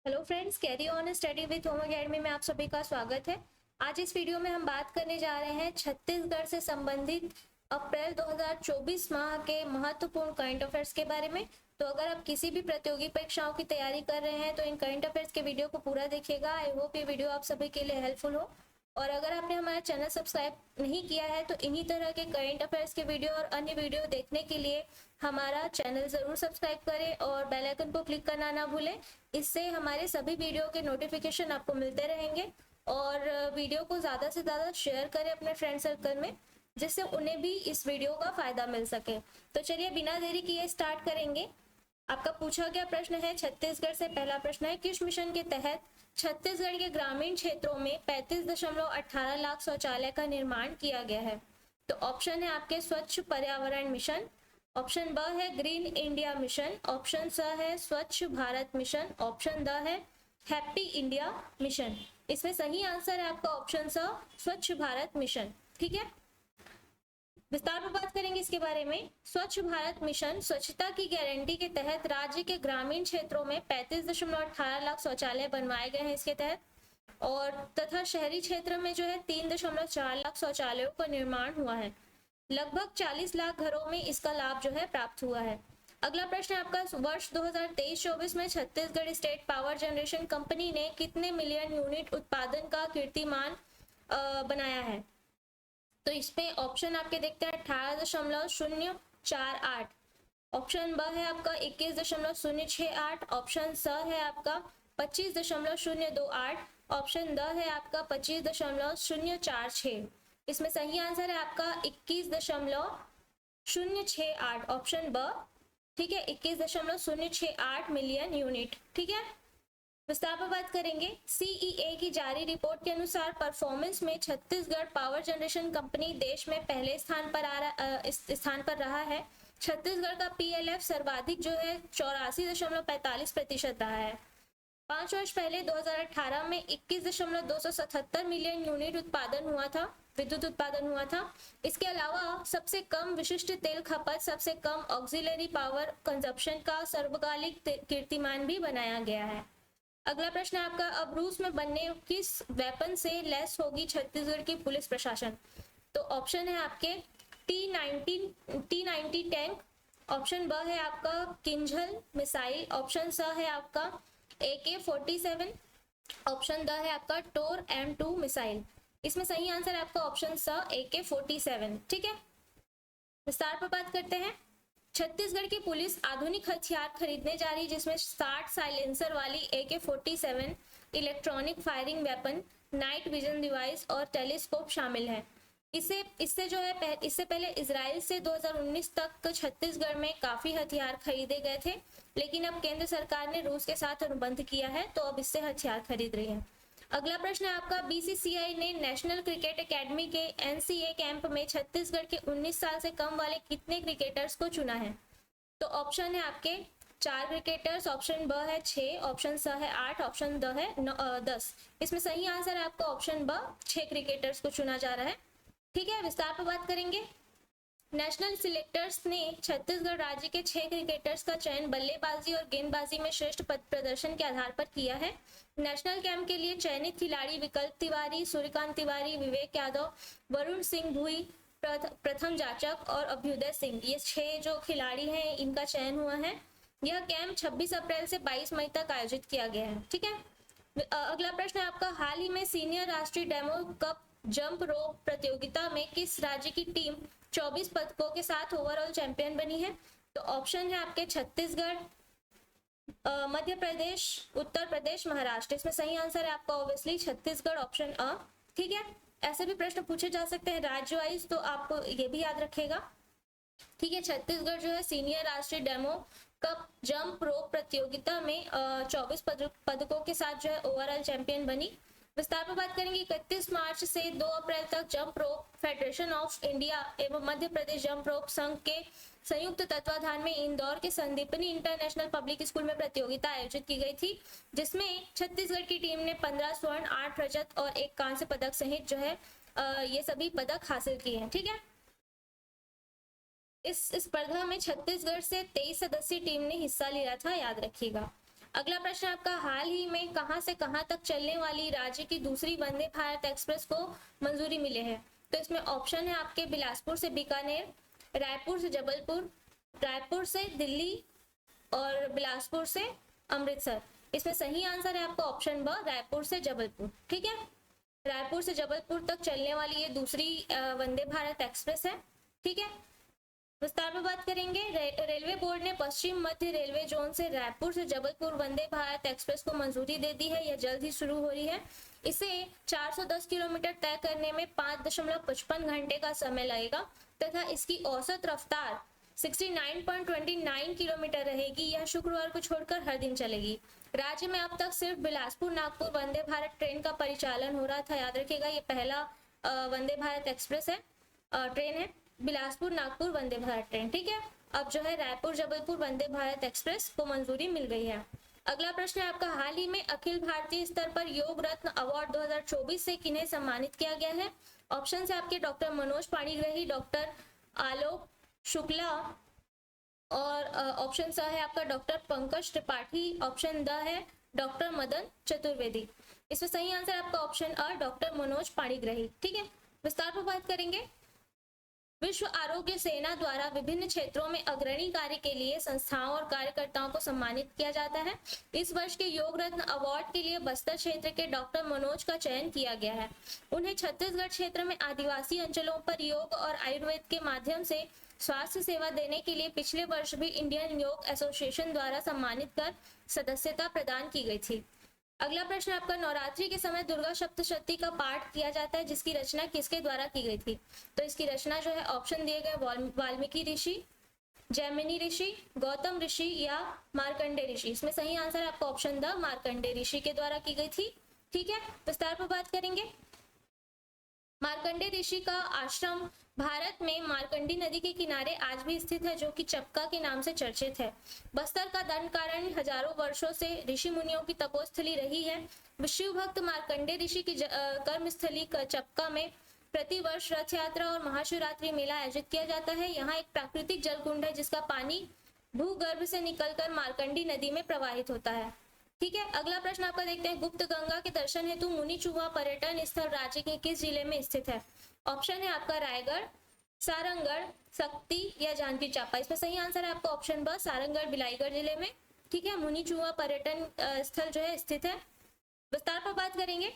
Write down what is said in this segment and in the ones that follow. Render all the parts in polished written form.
Hello friends, carry on study with home academy में आप सभी का स्वागत है। आज इस वीडियो में हम बात करने जा रहे हैं छत्तीसगढ़ से संबंधित अप्रैल 2024 माह के महत्वपूर्ण करंट अफेयर्स के बारे में। तो अगर आप किसी भी प्रतियोगी परीक्षाओं की तैयारी कर रहे हैं तो इन करंट अफेयर्स के वीडियो को पूरा देखिएगा। आई होप ये वीडियो आप सभी के लिए हेल्पफुल हो। और अगर आपने हमारा चैनल सब्सक्राइब नहीं किया है तो इन्हीं तरह के करंट अफेयर्स के वीडियो और अन्य वीडियो देखने के लिए हमारा चैनल जरूर सब्सक्राइब करें और बेल आइकन को क्लिक करना ना भूलें। इससे हमारे सभी वीडियो के नोटिफिकेशन आपको मिलते रहेंगे। और वीडियो को ज़्यादा से ज़्यादा शेयर करें अपने फ्रेंड सर्कल में, जिससे उन्हें भी इस वीडियो का फायदा मिल सके। तो चलिए बिना देरी किए स्टार्ट करेंगे। आपका पूछा गया प्रश्न है छत्तीसगढ़ से। पहला प्रश्न है, किस मिशन के तहत छत्तीसगढ़ के ग्रामीण क्षेत्रों में 35.18 लाख शौचालय का निर्माण किया गया है? तो ऑप्शन है आपके स्वच्छ पर्यावरण मिशन, ऑप्शन ब है ग्रीन इंडिया मिशन, ऑप्शन स है स्वच्छ भारत मिशन, ऑप्शन द है हैप्पी इंडिया मिशन। इसमें सही आंसर है आपका ऑप्शन स स्वच्छ भारत मिशन। ठीक है, विस्तार में बात करेंगे इसके बारे में। स्वच्छ भारत मिशन स्वच्छता की गारंटी के तहत राज्य के ग्रामीण क्षेत्रों में 35.18 लाख शौचालय बनवाए गए हैं इसके तहत, और तथा शहरी क्षेत्र में जो है 3.4 लाख शौचालयों का निर्माण हुआ है। लगभग 40 लाख घरों में इसका लाभ जो है प्राप्त हुआ है। अगला प्रश्न है आपका, वर्ष 2023-24 में Chhattisgarh state power generation company ने कितने मिलियन यूनिट उत्पादन का कीर्तिमान बनाया है? तो इसमें ऑप्शन आपके देखते हैं 18.048, ऑप्शन ब है आपका 21.068, ऑप्शन स है आपका 25.028, ऑप्शन द है आपका 25.046। इसमें सही आंसर है आपका 21.068, ऑप्शन ब। ठीक है, 21.068 मिलियन यूनिट। ठीक है, विस्तार पर बात करेंगे। सीईए की जारी रिपोर्ट के अनुसार परफॉर्मेंस में छत्तीसगढ़ पावर जनरेशन कंपनी देश में पहले स्थान पर रहा है। छत्तीसगढ़ का पीएलएफ सर्वाधिक जो है 84.45% रहा है। 5 वर्ष पहले 2018 में 21.277 मिलियन यूनिट विद्युत उत्पादन हुआ था। इसके अलावा सबसे कम विशिष्ट तेल खपत, सबसे कम ऑक्सिलरी पावर कंजप्शन का सर्वकालिक कीर्तिमान भी बनाया गया है। अगला प्रश्न है आपका, अब रूस में बनने किस वेपन से लैस होगी छत्तीसगढ़ की पुलिस प्रशासन? तो ऑप्शन है आपके T90 टैंक, ऑप्शन ब है आपका किंजल मिसाइल, ऑप्शन स है आपका AK-47, ऑप्शन द है आपका टोर M2 मिसाइल। इसमें सही आंसर है आपका ऑप्शन स AK-47। ठीक है, विस्तार पर बात करते हैं। छत्तीसगढ़ की पुलिस आधुनिक हथियार खरीदने जा रही, जिसमें 60 साइलेंसर वाली AK-47 electronic firing weapon, night vision device और टेलीस्कोप शामिल है। इससे पहले इजराइल से 2019 तक छत्तीसगढ़ में काफी हथियार खरीदे गए थे, लेकिन अब केंद्र सरकार ने रूस के साथ अनुबंध किया है, तो अब इससे हथियार खरीद रही है। अगला प्रश्न है आपका, बीसीसीआई ने नेशनल क्रिकेट एकेडमी के एनसीए कैंप में छत्तीसगढ़ के 19 साल से कम वाले कितने क्रिकेटर्स को चुना है? तो ऑप्शन है आपके 4 क्रिकेटर्स, ऑप्शन ब है 6, ऑप्शन स है 8, ऑप्शन द है 10। इसमें सही आंसर है आपका ऑप्शन ब, 6 क्रिकेटर्स को चुना जा रहा है। ठीक है, विस्तार पर बात करेंगे। नेशनल सिलेक्टर्स ने छत्तीसगढ़ राज्य के 6 क्रिकेटर्स का चयन बल्लेबाजी और गेंदबाजी में श्रेष्ठ प्रदर्शन के आधार पर किया है। नेशनल कैंप के लिए चयनित खिलाड़ी विकल्प तिवारी, सूर्यकांत तिवारी, विवेक यादव, वरुण सिंह भुई, प्रथम जाचक और अभ्युदय सिंह, ये 6 जो खिलाड़ी हैं इनका चयन हुआ है। यह कैंप 26 अप्रैल से 22 मई तक आयोजित किया गया है। ठीक है, अगला प्रश्न है आपका, हाल ही में सीनियर राष्ट्रीय डेमो कप जंप रोप प्रतियोगिता में किस राज्य की टीम 24 पदकों के साथ ओवरऑल चैंपियन बनी है? तो ऑप्शन है आपके छत्तीसगढ़, मध्य प्रदेश, उत्तर प्रदेश, महाराष्ट्र। इसमें सही आंसर है आपका ऑब्वियसली छत्तीसगढ़, ऑप्शन अ। ठीक है, ऐसे भी प्रश्न पूछे जा सकते हैं राज्य वाइज, तो आपको ये भी याद रखेगा। ठीक है, छत्तीसगढ़ जो है सीनियर राष्ट्रीय डेमो कप जंप रोप प्रतियोगिता में 24 पदकों के साथ जो है ओवरऑल चैंपियन बनी। विस्तार पर बात करेंगे। 31 मार्च से 2 अप्रैल तक jump rope federation of India एवं मध्य प्रदेश जंप रोप संघ के संयुक्त तत्वाधान में इंदौर के संदीपनी इंटरनेशनल पब्लिक स्कूल में प्रतियोगिता आयोजित की गई थी, जिसमें छत्तीसगढ़ की टीम ने 15 स्वर्ण, 8 रजत और 1 कांस्य पदक सहित जो है ये सभी पदक हासिल किए हैं। ठीक है, इस स्पर्धा में छत्तीसगढ़ से 23 सदस्यीय टीम ने हिस्सा लिया था, याद रखिएगा। अगला प्रश्न आपका, हाल ही में कहां से कहां तक चलने वाली राज्य की दूसरी वंदे भारत एक्सप्रेस को मंजूरी मिली है? तो इसमें ऑप्शन है आपके बिलासपुर से बीकानेर, रायपुर से जबलपुर, रायपुर से दिल्ली और बिलासपुर से अमृतसर। इसमें सही आंसर है आपका ऑप्शन ब, रायपुर से जबलपुर। ठीक है, रायपुर से जबलपुर तक चलने वाली ये दूसरी वंदे भारत एक्सप्रेस है। ठीक है, विस्तार में बात करेंगे। रेलवे बोर्ड ने पश्चिम मध्य रेलवे जोन से रायपुर से जबलपुर वंदे भारत एक्सप्रेस को मंजूरी दे दी है। यह जल्द ही शुरू हो रही है। इसे 410 किलोमीटर तय करने में 5.55 घंटे का समय लगेगा तथा इसकी औसत रफ्तार 69.29 किलोमीटर रहेगी। यह शुक्रवार को छोड़कर हर दिन चलेगी। राज्य में अब तक सिर्फ बिलासपुर नागपुर वंदे भारत ट्रेन का परिचालन हो रहा था। याद रखिएगा, ये पहला वंदे भारत एक्सप्रेस है, ट्रेन है, बिलासपुर नागपुर वंदे भारत ट्रेन। ठीक है, अब जो है रायपुर जबलपुर वंदे भारत एक्सप्रेस को मंजूरी मिल गई है। अगला प्रश्न है आपका, हाल ही में अखिल भारतीय स्तर पर योग रत्न अवार्ड 2024 से किन्हें सम्मानित किया गया है? ऑप्शन है आपके डॉक्टर मनोज पाणिग्राही, डॉक्टर आलोक शुक्ला और ऑप्शन स है आपका doctor Pankaj Tripathi, option the है डॉक्टर मदन चतुर्वेदी। इसमें सही आंसर आपका ऑप्शन अ, डॉक्टर मनोज पाणिग्राही। ठीक है, विस्तार पर बात करेंगे। विश्व आरोग्य सेना द्वारा विभिन्न क्षेत्रों में अग्रणी कार्य के लिए संस्थाओं और कार्यकर्ताओं को सम्मानित किया जाता है। इस वर्ष के योग रत्न अवार्ड के लिए बस्तर क्षेत्र के डॉक्टर मनोज का चयन किया गया है। उन्हें छत्तीसगढ़ क्षेत्र में आदिवासी अंचलों पर योग और आयुर्वेद के माध्यम से स्वास्थ्य सेवा देने के लिए पिछले वर्ष भी इंडियन योग एसोसिएशन द्वारा सम्मानित कर सदस्यता प्रदान की गई थी। अगला प्रश्न आपका, नवरात्रि के समय दुर्गा सप्तशती का पाठ किया जाता है जिसकी रचना किसके द्वारा की गई थी? तो इसकी रचना जो है ऑप्शन दिए गए वाल्मीकि ऋषि, जैमिनी ऋषि, गौतम ऋषि या मार्कंडे ऋषि। इसमें सही आंसर आपका ऑप्शन द, मार्कंडे ऋषि के द्वारा की गई थी। ठीक है, विस्तार पर बात करेंगे। मार्कंडे ऋषि का आश्रम भारत में मार्कंडी नदी के किनारे आज भी स्थित है, जो कि चपका के नाम से चर्चित है। बस्तर का दंडकारण्य हजारों वर्षों से ऋषि मुनियों की तपोस्थली रही है। शिव भक्त मार्कंडे ऋषि की कर्मस्थली चपका में प्रतिवर्ष रथ यात्रा और महाशिवरात्रि मेला आयोजित किया जाता है। यहाँ एक प्राकृतिक जल कुंड है जिसका पानी भूगर्भ से निकलकर मार्कंडी नदी में प्रवाहित होता है। ठीक है, अगला प्रश्न आपका देखते हैं। गुप्त गंगा के दर्शन हेतु मुनि चुहा पर्यटन स्थल राज्य के किस जिले में स्थित है? ऑप्शन है आपका रायगढ़, सारंगढ़, शक्ति या जांजगीर चांपा। इसमें सही आंसर है आपका ऑप्शन ब, सारंगढ़ बिलाईगढ़ जिले में। ठीक है, मुनि चुहा पर्यटन स्थल जो है स्थित है। विस्तार पर बात करेंगे।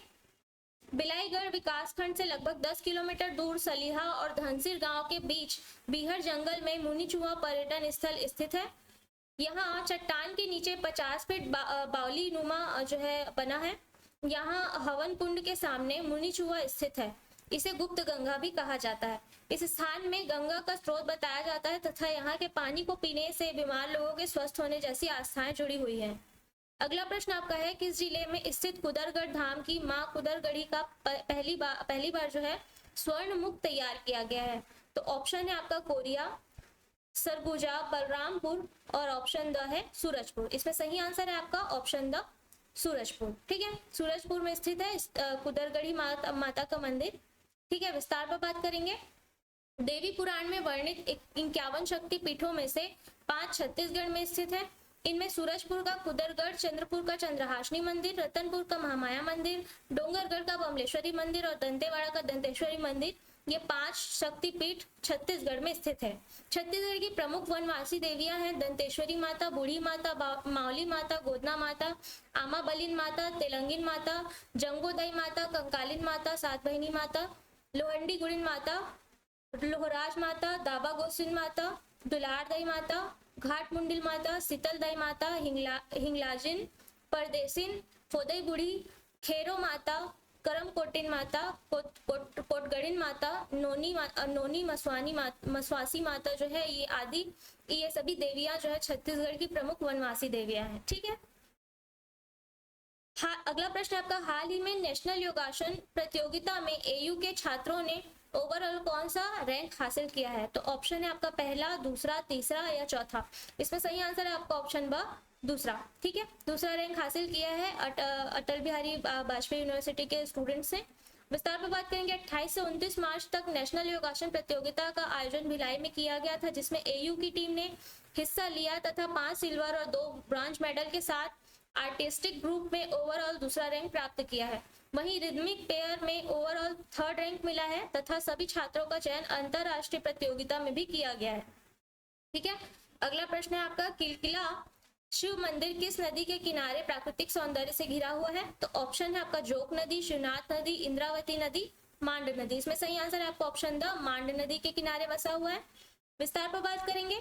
बिलाईगढ़ विकासखंड से लगभग 10 किलोमीटर दूर सलीहा और धनसिर गांव के बीच बीहड़ जंगल में मुनि चुहा पर्यटन स्थल स्थित है। यहाँ चट्टान के नीचे 50 फीट बावली नुमा जो है बना है। यहाँ हवन कुंड के सामने मुनि चुहा स्थित है। इसे गुप्त गंगा भी कहा जाता है। इस स्थान में गंगा का स्रोत बताया जाता है तथा यहाँ के पानी को पीने से बीमार लोगों के स्वस्थ होने जैसी आस्थाएं जुड़ी हुई हैं। अगला प्रश्न आपका है, किस जिले में स्थित कुदरगढ़ धाम की मां कुदरगढ़ी का पहली बार जो है स्वर्ण मुख तैयार किया गया है? तो ऑप्शन है आपका कोरिया, सरगुजा, बलरामपुर और ऑप्शन द है सूरजपुर। इसमें सही आंसर है आपका ऑप्शन द, सूरजपुर। ठीक है, सूरजपुर में स्थित है कुदरगढ़ी माता का मंदिर। ठीक है, विस्तार पर बात करेंगे। देवी पुराण में वर्णित 51 शक्ति पीठों में से 5 छत्तीसगढ़ में स्थित है। इनमें सूरजपुर का कुदरगढ़, चंद्रपुर का चंद्रहासनी मंदिर, रतनपुर का महामाया मंदिर, डोंगरगढ़ का बमलेश्वरी मंदिर और दंतेवाड़ा का दंतेश्वरी मंदिर, ये 5 शक्तिपीठ छत्तीसगढ़ में स्थित है। छत्तीसगढ़ की प्रमुख वनवासी देवियां हैं दंतेश्वरी माता, बूढ़ी माता, मावली माता, गोदना माता, आमा बलिन माता, तेलंगिन माता, जंगोदई माता, कंकालिन माता, सात बहिनी माता, लोहंडी गुड़िन माता, लोहराज माता, दाबा गोसिन माता, दुलार दई माता, घाट मुंडिल माता, शीतल दई माता, हिंगलाजिन, परदेसिन, फोदई बुढ़ी, खेरो माता, करम कोटिन माता, कोटगड़िन माता, नोनी मसवासी माता जो है ये आदि, ये सभी देवियां जो है छत्तीसगढ़ की प्रमुख वनवासी देवियां हैं। ठीक है, अगला प्रश्न आपका, हाल ही में नेशनल योगासन प्रतियोगिता में एयू के छात्रों ने ओवरऑल कौन सा रैंक हासिल किया है? तो ऑप्शन है आपका पहला, दूसरा, तीसरा या चौथा। इसमें सही आंसर है आपका ऑप्शन ब, दूसरा। ठीक है, दूसरा रैंक हासिल किया है अटल बिहारी वाजपेयी यूनिवर्सिटी के स्टूडेंट्स ने। विस्तार पर बात करेंगे। 28 से 29 मार्च तक नेशनल योगासन प्रतियोगिता का आयोजन भिलाई में किया गया था, जिसमें एयू की टीम ने हिस्सा लिया तथा 5 सिल्वर और 2 ब्रॉन्ज मेडल के साथ आर्टिस्टिक ग्रुप में ओवरऑल दूसरा रैंक प्राप्त किया है। वहीं रिदमिक पेयर में ओवरऑल थर्ड रैंक मिला है तथा सभी छात्रों का चयन अंतरराष्ट्रीय प्रतियोगिता में भी किया गया है। ठीक है, अगला प्रश्न है आपका, किलकिला शिव मंदिर किस नदी के किनारे प्राकृतिक सौंदर्य से घिरा हुआ है? तो ऑप्शन है आपका जोक नदी, शिवनाथ नदी, इंद्रावती नदी, मांड नदी। इसमें सही आंसर है आपका ऑप्शन द मांड नदी के किनारे बसा हुआ है। विस्तार पर बात करेंगे।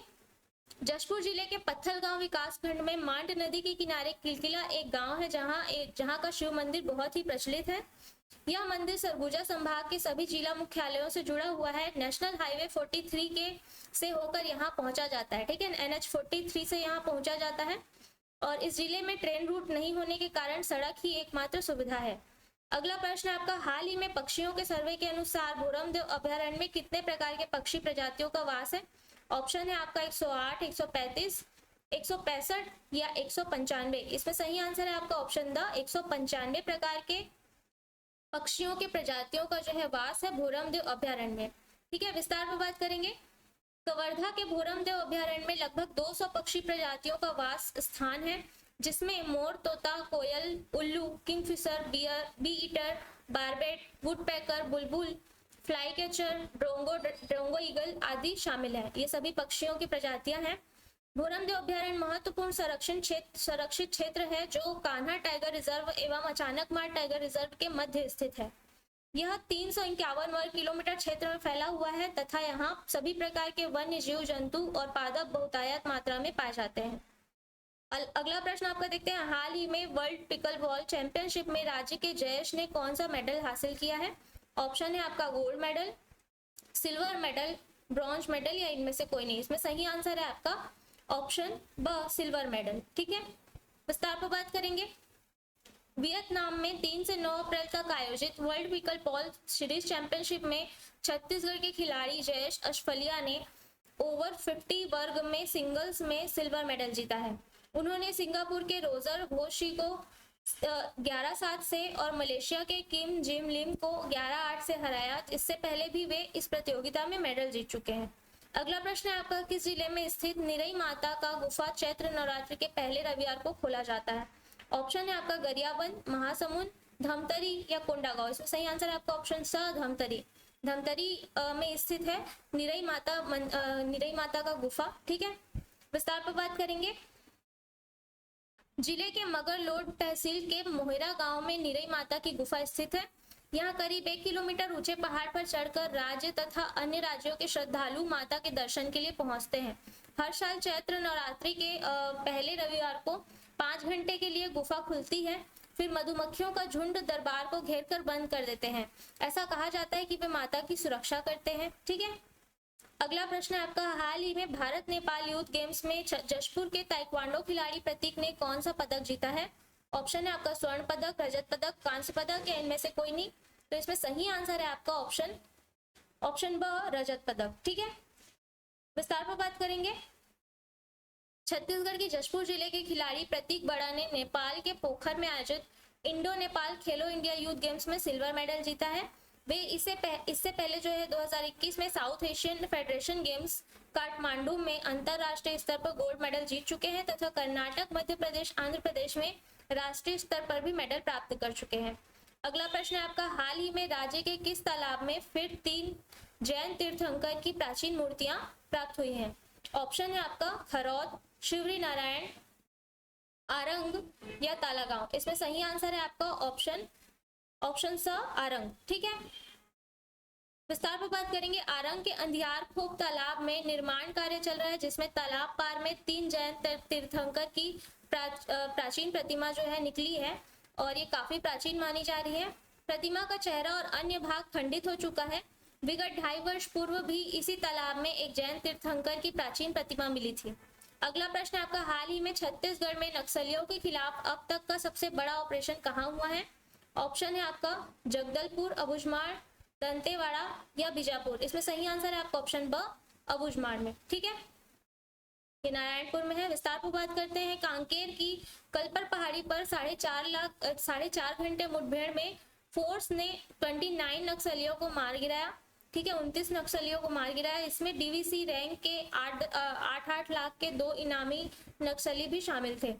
जशपुर जिले के पत्थलगांव विकास खंड में मांड नदी के किनारे किलकिला एक गांव है जहां का शिव मंदिर बहुत ही प्रचलित है। यह मंदिर सरगुजा संभाग के सभी जिला मुख्यालयों से जुड़ा हुआ है। नेशनल हाईवे 43 के से होकर यहाँ पहुंचा जाता है। ठीक है, NH 43 से यहाँ पहुंचा जाता है और इस जिले में ट्रेन रूट नहीं होने के कारण सड़क ही एकमात्र सुविधा है। अगला प्रश्न आपका, हाल ही में पक्षियों के सर्वे के अनुसार भोरमदेव अभयारण्य में कितने प्रकार के पक्षी प्रजातियों का वास है? ऑप्शन है आपका 108, 135, 165 या 195। इसमें सही आंसर है आपका ऑप्शन द 195 प्रकार के पक्षियों के प्रजातियों का जो है वास है भोरमदेव अभयारण्य में। ठीक है, विस्तार पर बात करेंगे। कवर्धा के भोरमदेव अभयारण्य में लगभग 200 पक्षी प्रजातियों का वास स्थान है, जिसमें मोर, तोता, कोयल, उल्लू, kingfisher, bee eater, barbet, woodpecker, बुलबुल, फ्लाई कैचर, ड्रोंगो ईगल आदि शामिल है। ये सभी पक्षियों की प्रजातियां हैं। भोरमदेव अभयारण्य महत्वपूर्ण संरक्षित क्षेत्र है जो कान्हा टाइगर रिजर्व एवं अचानकमार टाइगर रिजर्व के मध्य स्थित है। यह 351 वर्ग किलोमीटर क्षेत्र में फैला हुआ है तथा यहाँ सभी प्रकार के वन्य जीव जंतु और पादप बहुतायत मात्रा में पाए जाते हैं। अगला प्रश्न आपका देखते हैं, हाल ही में वर्ल्ड पिकल बॉल चैंपियनशिप में राज्य के जयेश ने कौन सा मेडल हासिल किया है? ऑप्शन है आपका gold medal, silver medal, bronze medal या इनमें से कोई नहीं। इसमें सही आंसर है आपका ऑप्शन ब सिल्वर मेडल। ठीक है, विस्तार पर बात करेंगे। वियतनाम में 3 से 9 अप्रैल तक आयोजित world pickle ball series championship में छत्तीसगढ़ के खिलाड़ी जयेश अशफलिया ने ओवर 50 वर्ग में सिंगल्स में सिल्वर मेडल जीता है। उन्होंने सिंगापुर के रोजर होशी को 11-7 से और मलेशिया के किम जिम लिम को 11-8 से हराया। इससे पहले भी वे इस प्रतियोगिता में मेडल जीत चुके हैं। अगला प्रश्न है आपका, किस जिले में स्थित निरई माता का गुफा चैत्र नवरात्रि के पहले रविवार को खोला जाता है? ऑप्शन है आपका गरियाबंद, महासमुंद, धमतरी या कोंडागांव। इसमें सही आंसर है आपका ऑप्शन स धमतरी। धमतरी में स्थित है निरई माता का गुफा। ठीक है, विस्तार पर बात करेंगे। जिले के मगरलोड तहसील के मोहिरा गांव में निरई माता की गुफा स्थित है। यहाँ करीब 1 किलोमीटर ऊंचे पहाड़ पर चढ़कर राज्य तथा अन्य राज्यों के श्रद्धालु माता के दर्शन के लिए पहुंचते हैं। हर साल चैत्र नवरात्रि के पहले रविवार को 5 घंटे के लिए गुफा खुलती है, फिर मधुमक्खियों का झुंड दरबार को घेर कर बंद कर देते हैं। ऐसा कहा जाता है कि वे माता की सुरक्षा करते हैं। ठीक है, अगला प्रश्न है आपका, हाल ही में भारत नेपाल यूथ गेम्स में जशपुर के ताइक्वांडो खिलाड़ी प्रतीक ने कौन सा पदक जीता है? ऑप्शन है आपका स्वर्ण पदक, रजत पदक, कांस्य पदक या इनमें से कोई नहीं। तो इसमें सही आंसर है आपका ऑप्शन ब रजत पदक। ठीक है, विस्तार पर बात करेंगे। छत्तीसगढ़ के जशपुर जिले के खिलाड़ी प्रतीक बड़ा ने नेपाल के पोखर में आयोजित इंडो नेपाल खेलो इंडिया यूथ गेम्स में सिल्वर मेडल जीता है। वे इससे पहले जो है 2021 में south Asian federation games Kathmandu में अंतरराष्ट्रीय स्तर पर गोल्ड मेडल जीत चुके हैं तथा कर्नाटक, मध्य प्रदेश, आंध्र प्रदेश में राष्ट्रीय स्तर पर भी मेडल प्राप्त कर चुके हैं। अगला प्रश्न है आपका, हाल ही में राज्य के किस तालाब में फिर 3 जैन तीर्थंकर की प्राचीन मूर्तियां प्राप्त हुई हैं? ऑप्शन है आपका खरौद, शिवरी नारायण, आरंग या तालागांव। इसमें सही आंसर है आपका ऑप्शन स आरंग। ठीक है, विस्तार पर बात करेंगे। आरंग के अंधियार खोप तालाब में निर्माण कार्य चल रहा है, जिसमें तालाब पार में 3 जैन तीर्थंकर की प्राचीन प्रतिमा जो है निकली है और ये काफी प्राचीन मानी जा रही है। प्रतिमा का चेहरा और अन्य भाग खंडित हो चुका है। विगत 2.5 वर्ष पूर्व भी इसी तालाब में एक जैन तीर्थंकर की प्राचीन प्रतिमा मिली थी। अगला प्रश्न आपका, हाल ही में छत्तीसगढ़ में नक्सलियों के खिलाफ अब तक का सबसे बड़ा ऑपरेशन कहाँ हुआ है? ऑप्शन है आपका जगदलपुर, अबूझमाड़, दंतेवाड़ा या बीजापुर। इसमें सही आंसर है आपका ऑप्शन ब अबूझमाड़ में। ठीक है, ये नारायणपुर में है। विस्तार पर बात करते हैं। कांकेर की कलपर पहाड़ी पर 4.5 घंटे मुठभेड़ में फोर्स ने 29 नक्सलियों को मार गिराया। ठीक है, 29 नक्सलियों को मार गिराया। इसमें डीवीसी रैंक के 8 लाख के 2 इनामी नक्सली भी शामिल थे।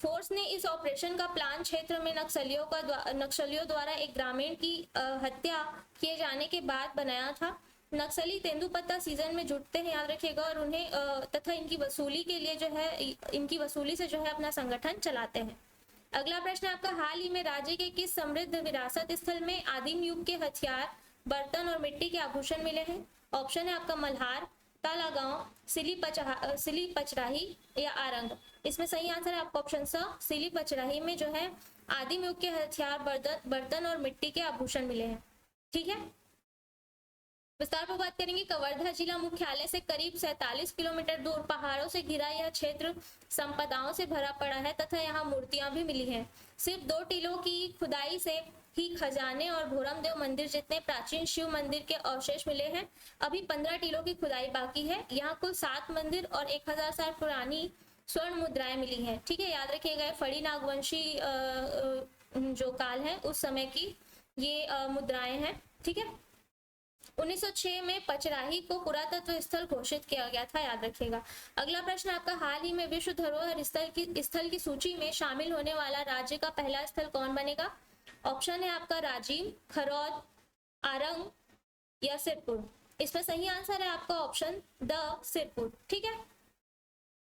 फोर्स ने इस ऑपरेशन का प्लान क्षेत्र में नक्सलियों द्वारा एक ग्रामीण की हत्या किए जाने के बाद बनाया था। नक्सली तेंदुपत्ता सीजन में जुटते हैं, याद रखिएगा, और उन्हें तथा इनकी वसूली के लिए जो है, इनकी वसूली से जो है अपना संगठन चलाते हैं। अगला प्रश्न आपका, हाल ही में राज्य के किस समृद्ध विरासत स्थल में आदिम युग के हथियार, बर्तन और मिट्टी के आभूषण मिले हैं? ऑप्शन है आपका मल्हार, तालागांव, सिली पचराही या आरंग। इसमें सही आंसर है आपका ऑप्शन स, सिली पचराही में जो है आदिम युग के हथियार, बर्तन और मिट्टी के आभूषण मिले हैं। ठीक है, विस्तार पर बात करेंगे। कवर्धा जिला मुख्यालय से करीब 47 किलोमीटर दूर पहाड़ों से घिरा यह क्षेत्र संपदाओं से भरा पड़ा है तथा यहाँ मूर्तियां भी मिली हैं। सिर्फ 2 टीलों की खुदाई से ही खजाने और भोरमदेव मंदिर जितने प्राचीन शिव मंदिर के अवशेष मिले हैं। अभी 15 टीलों की खुदाई बाकी है। यहाँ कुल 7 मंदिर और 1000 साल पुरानी स्वर्ण मुद्राएं मिली हैं। ठीक है, याद रखिएगा, फड़ी नागवंशी जो काल है उस समय की ये मुद्राएं हैं। ठीक है, 1906 में पचराही को पुरातत्व स्थल घोषित किया गया था, याद रखिएगा। अगला प्रश्न आपका, हाल ही में विश्व धरोहर स्थल की सूची में शामिल होने वाला राज्य का पहला स्थल कौन बनेगा? ऑप्शन है आपका राजीव, खरौद, आरंग या सिरपुर। इसमें सही आंसर है आपका ऑप्शन द, सिरपुर। ठीक है,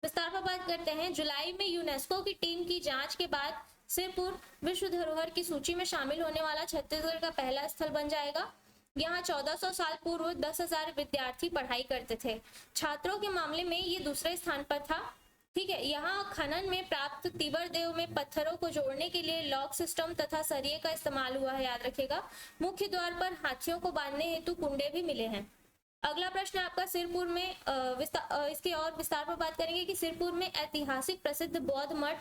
विस्तार पर बात करते हैं। जुलाई में यूनेस्को की टीम की जांच के बाद सिरपुर विश्व धरोहर की सूची में शामिल होने वाला छत्तीसगढ़ का पहला स्थल बन जाएगा। यहाँ 1400 साल पूर्व 10,000 विद्यार्थी पढ़ाई करते थे। छात्रों के मामले में ये दूसरे स्थान पर था। ठीक है, यहाँ खनन में प्राप्त तीवर देव में पत्थरों को जोड़ने के लिए लॉक सिस्टम तथा सरिये का इस्तेमाल हुआ है, याद रखिएगा। मुख्य द्वार पर हाथियों को बांधने हेतु कुंडे भी मिले हैं। अगला प्रश्न आपका, सिरपुर में इसके और विस्तार पर बात करेंगे कि सिरपुर में ऐतिहासिक प्रसिद्ध बौद्ध मठ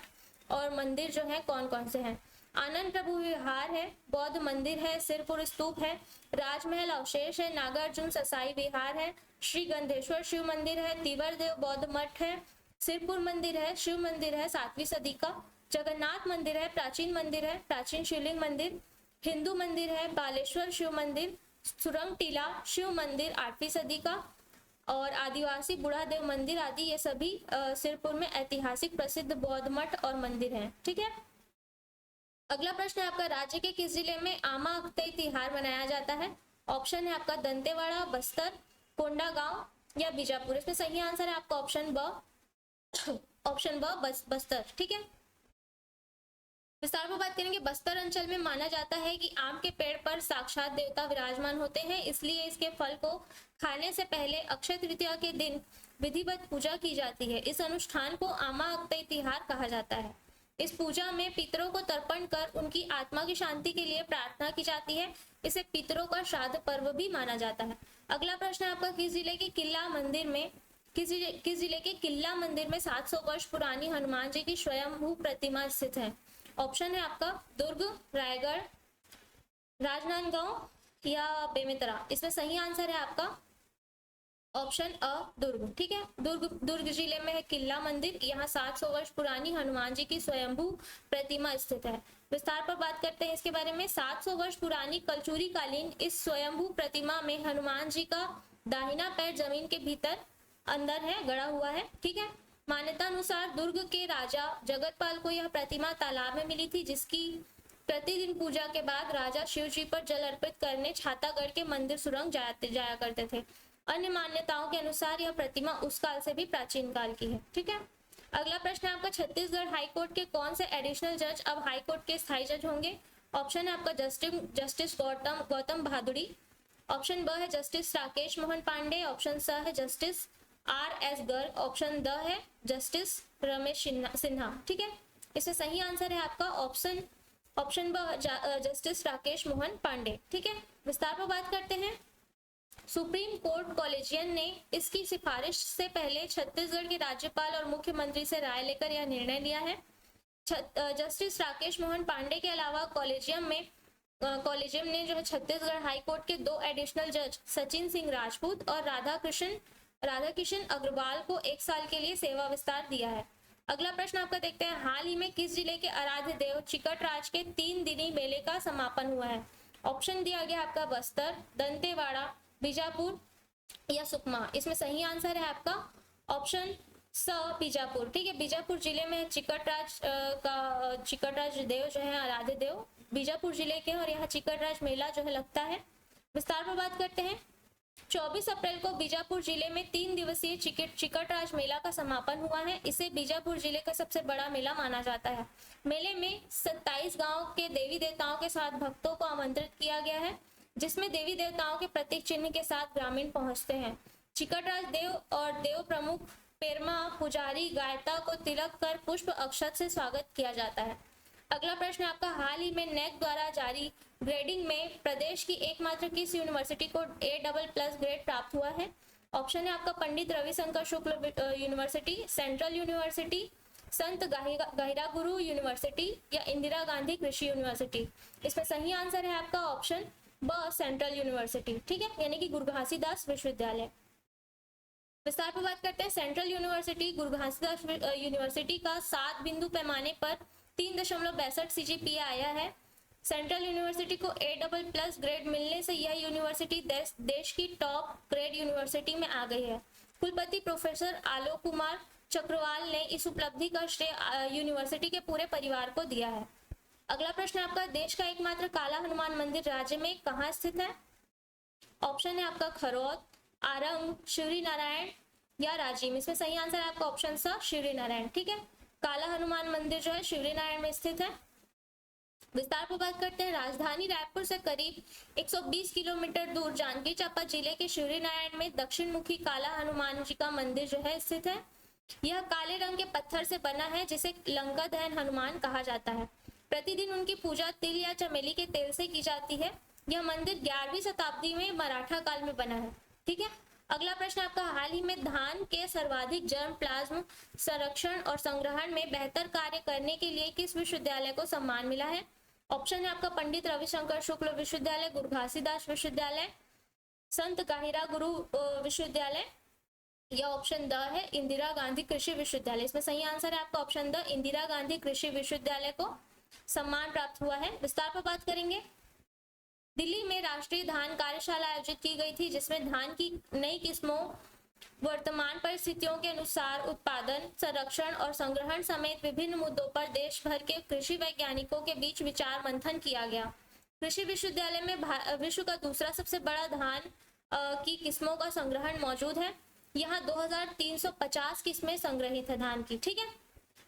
और मंदिर जो है कौन कौन से हैं? आनंद प्रभु विहार है, बौद्ध मंदिर है, सिरपुर स्तूप है, राजमहल अवशेष है, नागार्जुन ससाई विहार है, श्री गंधेश्वर शिव मंदिर है, तीवर देव बौद्ध मठ है, सिरपुर मंदिर है, शिव मंदिर है 7वीं सदी का, जगन्नाथ मंदिर है, प्राचीन शिवलिंग मंदिर, हिंदू मंदिर है, बालेश्वर शिव मंदिर, सुरंग टीला शिव मंदिर 8वीं सदी का, और आदिवासी बुढ़ा देव मंदिर आदि, ये सभी सिरपुर में ऐतिहासिक प्रसिद्ध बौद्ध मठ और मंदिर हैं। ठीक है, अगला प्रश्न है आपका, राज्य के किस जिले में आमा अख्तई तिहार मनाया जाता है? ऑप्शन है आपका दंतेवाड़ा, बस्तर, कोंडागांव या बीजापुर। इसमें सही आंसर है आपका ऑप्शन ब, बस्तर। ठीक है, विस्तार पर बात करेंगे। बस्तर अंचल में माना जाता है कि आम के पेड़ पर साक्षात देवता विराजमान होते हैं, इसलिए इसके फल को खाने से पहले अक्षय तृतीया के दिन विधिवत पूजा की जाती है। इस अनुष्ठान को आमा अख्तई तिहार कहा जाता है। इस पूजा में पितरों को तर्पण कर उनकी आत्मा की शांति के लिए प्रार्थना की जाती है। इसे पितरों का श्राद्ध पर्व भी माना जाता है। अगला प्रश्न है आपका, किस जिले के किला मंदिर में 700 वर्ष पुरानी हनुमान जी की स्वयंभू प्रतिमा स्थित है? ऑप्शन है आपका दुर्ग, रायगढ़, राजनांदगांव या बेमेतरा। इसमें सही आंसर है आपका ऑप्शन अ, दुर्ग। ठीक है, दुर्ग जिले में है किला मंदिर। यहाँ 700 वर्ष पुरानी हनुमान जी की स्वयंभू प्रतिमा स्थित है। विस्तार पर बात करते हैं इसके बारे में। 700 वर्ष पुरानी कलचुरी कालीन इस स्वयंभू प्रतिमा में हनुमान जी का दाहिना पैर जमीन के भीतर अंदर है, गड़ा हुआ है। ठीक है, मान्यता अनुसार दुर्ग के राजा जगतपाल को यह प्रतिमा तालाब में मिली थी, जिसकी प्रतिदिन पूजा के बाद राजा शिव जी पर जल अर्पित करने छातागढ़ के मंदिर सुरंग जाया करते थे। अन्य मान्यताओं के अनुसार यह प्रतिमा उस काल से भी प्राचीन काल की है। ठीक है, अगला प्रश्न है आपका, छत्तीसगढ़ हाईकोर्ट के कौन से एडिशनल जज अब हाईकोर्ट के स्थायी जज होंगे? ऑप्शन है आपका जस्टिस गौतम भादुड़ी, ऑप्शन ब है जस्टिस राकेश मोहन पांडे, ऑप्शन स है justice RS Garg, option the है जस्टिस रमेश सिन्हा। ठीक है, इसमें सही आंसर है आपका ऑप्शन ब जस्टिस राकेश मोहन पांडे। ठीक है, विस्तार पर बात करते हैं। सुप्रीम कोर्ट कॉलेजियन ने इसकी सिफारिश से पहले छत्तीसगढ़ के राज्यपाल और मुख्यमंत्री से राय लेकर यह निर्णय लिया है। जस्टिस राकेश मोहन पांडे के अलावा कॉलेजियम ने जो है छत्तीसगढ़ हाईकोर्ट के 2 एडिशनल जज सचिन सिंह राजपूत और राधाकिशन अग्रवाल को 1 साल के लिए सेवा विस्तार दिया है। अगला प्रश्न आपका देखते हैं, हाल ही में किस जिले के आराध्य देव चिकटराज के 3 दिनी मेले का समापन हुआ है? ऑप्शन दिया गया आपका बस्तर, दंतेवाड़ा, बीजापुर या सुकमा। इसमें सही आंसर है आपका ऑप्शन स बीजापुर, ठीक है। बीजापुर जिले में चिकटराज चिकटराज देव जो है आराध्य देव बीजापुर जिले के हैं और यहाँ चिकटराज मेला जो है लगता है। विस्तार पर बात करते हैं। 24 अप्रैल को बीजापुर जिले में 3 दिवसीय चिकटराज मेला का समापन हुआ है। इसे बीजापुर जिले का सबसे बड़ा मेला माना जाता है। मेले में 27 गांव के देवी देवताओं के साथ भक्तों को आमंत्रित किया गया है, जिसमें देवी देवताओं के प्रतीक चिन्ह के साथ ग्रामीण पहुंचते हैं। चिकटराज देव और देव प्रमुख पेरमा पुजारी गायता को तिलक कर पुष्प अक्षत से स्वागत किया जाता है। अगला प्रश्न आपका, हाल ही में नेक द्वारा जारी ग्रेडिंग में प्रदेश की एकमात्र किस यूनिवर्सिटी को A++ ग्रेड प्राप्त हुआ है? ऑप्शन है आपका Pandit Ravishankar Shukla university, central university, संत गहिरा गुरु यूनिवर्सिटी या इंदिरा गांधी कृषि यूनिवर्सिटी। इसमें सही आंसर है आपका ऑप्शन ब, सेंट्रल यूनिवर्सिटी, ठीक है, यानी कि गुरु घासीदास विश्वविद्यालय। विस्तार पर बात करते हैं। सेंट्रल यूनिवर्सिटी गुरु घासीदास यूनिवर्सिटी का 7 बिंदु पैमाने पर 3.62 CGPA आया है। सेंट्रल यूनिवर्सिटी को A++ ग्रेड मिलने से यह यूनिवर्सिटी देश की टॉप ग्रेड यूनिवर्सिटी में आ गई है। कुलपति प्रोफेसर आलोक कुमार चक्रवाल ने इस उपलब्धि का श्रेय यूनिवर्सिटी के पूरे परिवार को दिया है। अगला प्रश्न आपका, देश का एकमात्र काला हनुमान मंदिर राज्य में कहाँ स्थित है? ऑप्शन है आपका खरौद, आरंग, शिवरी नारायण या राजिम। इसमें सही आंसर है आपका ऑप्शन स, शिवरी नारायण, ठीक है। काला हनुमान मंदिर जो है शिवरी नारायण में स्थित है। विस्तार पर बात करते हैं। राजधानी रायपुर से करीब 120 किलोमीटर दूर जांजगीर चांपा जिले के शिवरी नारायण में दक्षिण मुखी काला हनुमान जी का मंदिर जो है स्थित है। यह काले रंग के पत्थर से बना है, जिसे लंका दहन हनुमान कहा जाता है। प्रतिदिन उनकी पूजा तिल या चमेली के तेल से की जाती है। यह मंदिर 11वीं शताब्दी में मराठा काल में बना है, ठीक है। अगला प्रश्न आपका, हाल ही में धान के सर्वाधिक जर्म प्लाज्म संरक्षण और संग्रहण में बेहतर कार्य करने के लिए किस विश्वविद्यालय को सम्मान मिला है? ऑप्शन है आपका पंडित रविशंकर शुक्ल विश्वविद्यालय, गुरु घासीदास विश्वविद्यालय, संत गाहिरा गुरु विश्वविद्यालय या ऑप्शन द है इंदिरा गांधी कृषि विश्वविद्यालय। इसमें सही आंसर है आपका ऑप्शन द, इंदिरा गांधी कृषि विश्वविद्यालय को सम्मान प्राप्त हुआ है। विस्तार पर बात करेंगे। दिल्ली में राष्ट्रीय धान कार्यशाला आयोजित की गई थी, जिसमें धान की नई किस्मों, वर्तमान परिस्थितियों के अनुसार उत्पादन, संरक्षण और संग्रहण समेत विभिन्न मुद्दों पर देश भर के कृषि वैज्ञानिकों के बीच विचार मंथन किया गया। कृषि विश्वविद्यालय में विश्व का दूसरा सबसे बड़ा धान की किस्मों का संग्रहण मौजूद है। यहाँ 2350 किस्में संग्रहित है धान की, ठीक है।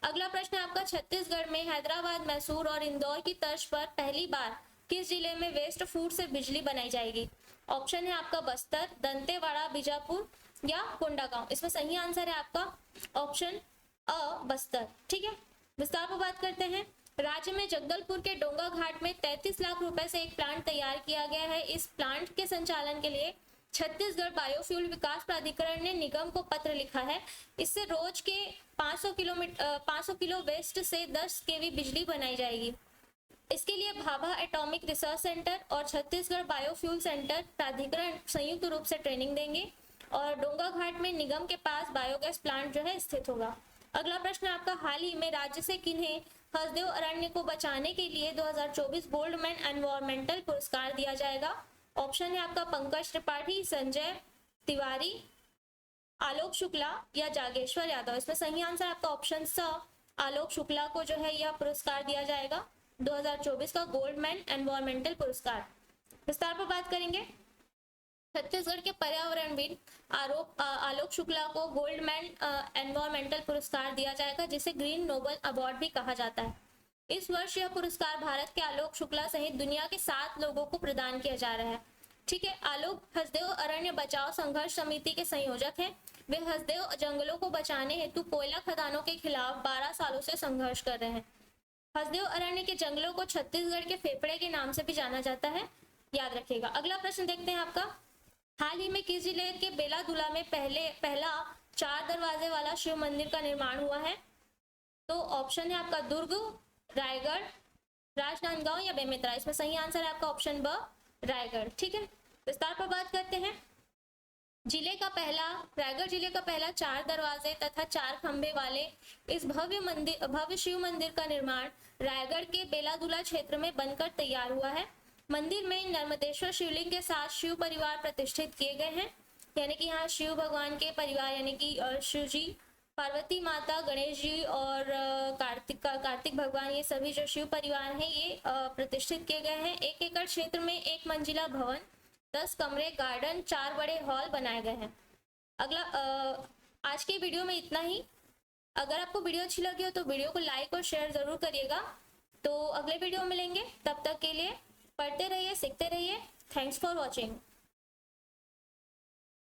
अगला प्रश्न आपका, छत्तीसगढ़ में हैदराबाद, मैसूर और इंदौर की तर्ज पर पहली बार किस जिले में वेस्ट फूड से बिजली बनाई जाएगी? ऑप्शन है आपका बस्तर, दंतेवाड़ा, बीजापुर या कोंडागांव। इसमें सही आंसर है आपका ऑप्शन अ, बस्तर, ठीक है। विस्तार पर बात करते हैं। राज्य में जगदलपुर के डोंगा घाट में 33 लाख रुपए से एक प्लांट तैयार किया गया है। इस प्लांट के संचालन के लिए छत्तीसगढ़ बायोफ्यूल विकास प्राधिकरण ने निगम को पत्र लिखा है। इससे रोज के 500 किलो वेस्ट से 10 केवी बिजली बनाई जाएगी। इसके लिए भाभा एटॉमिक रिसर्च सेंटर और छत्तीसगढ़ बायोफ्यूल सेंटर प्राधिकरण संयुक्त रूप से ट्रेनिंग देंगे और डोंगा घाट में निगम के पास बायोगैस प्लांट जो है स्थित होगा। अगला प्रश्न आपका, हाल ही में राज्य से किन्हें हसदेव अरण्य को बचाने के लिए 2024 गोल्डमैन एनवायरमेंटल पुरस्कार दिया जाएगा? ऑप्शन है आपका पंकज त्रिपाठी, संजय तिवारी, आलोक शुक्ला या जागेश्वर यादव। इसमें सही आंसर आपका ऑप्शन स, आलोक शुक्ला को जो है यह पुरस्कार दिया जाएगा 2024 का गोल्डमैन एनवायरमेंटल पुरस्कार। विस्तार पर बात करेंगे। छत्तीसगढ़ के पर्यावरणविद आलोक शुक्ला को गोल्डमैन एनवायरमेंटल पुरस्कार दिया जाएगा, जिसे ग्रीन नोबल अवार्ड भी कहा जाता है। इस वर्ष यह पुरस्कार भारत के आलोक शुक्ला सहित दुनिया के 7 लोगों को प्रदान किया जा रहा है, ठीक है। आलोक हसदेव अरण्य बचाओ संघर्ष समिति के संयोजक हैं। वे हसदेव जंगलों को बचाने हेतु कोयला खदानों के खिलाफ 12 सालों से संघर्ष कर रहे हैं। हसदेव अरण्य के जंगलों को छत्तीसगढ़ के फेफड़े के नाम से भी जाना जाता है, याद रखिएगा। अगला प्रश्न देखते हैं आपका, हाल ही में किस जिले के बेलादुला में पहला 4 दरवाजे वाला शिव मंदिर का निर्माण हुआ है? तो ऑप्शन है आपका दुर्ग, रायगढ़, राजनांदगांव या बेमेतरा। इसमें सही आंसर है आपका ऑप्शन ब, रायगढ़, ठीक है। विस्तार पर बात करते हैं। रायगढ़ जिले का पहला 4 दरवाजे तथा 4 खंभे वाले इस भव्य शिव मंदिर का निर्माण रायगढ़ के बेलादुला क्षेत्र में बनकर तैयार हुआ है। मंदिर में नर्मदेश्वर शिवलिंग के साथ शिव परिवार प्रतिष्ठित किए गए हैं, यानी कि यहाँ शिव भगवान के परिवार यानी कि शिव जी पार्वती माता, गणेश जी और कार्तिक भगवान, ये सभी जो शिव परिवार हैं ये प्रतिष्ठित किए गए हैं। 1 एकड़ क्षेत्र में 1 मंजिला भवन, 10 कमरे, गार्डन, 4 बड़े हॉल बनाए गए हैं। अगला आज के वीडियो में इतना ही। अगर आपको वीडियो अच्छी लगी हो तो वीडियो को लाइक और शेयर जरूर करिएगा। तो अगले वीडियो में मिलेंगे, तब तक के लिए पढ़ते रहिए, सीखते रहिए। Thanks for watching.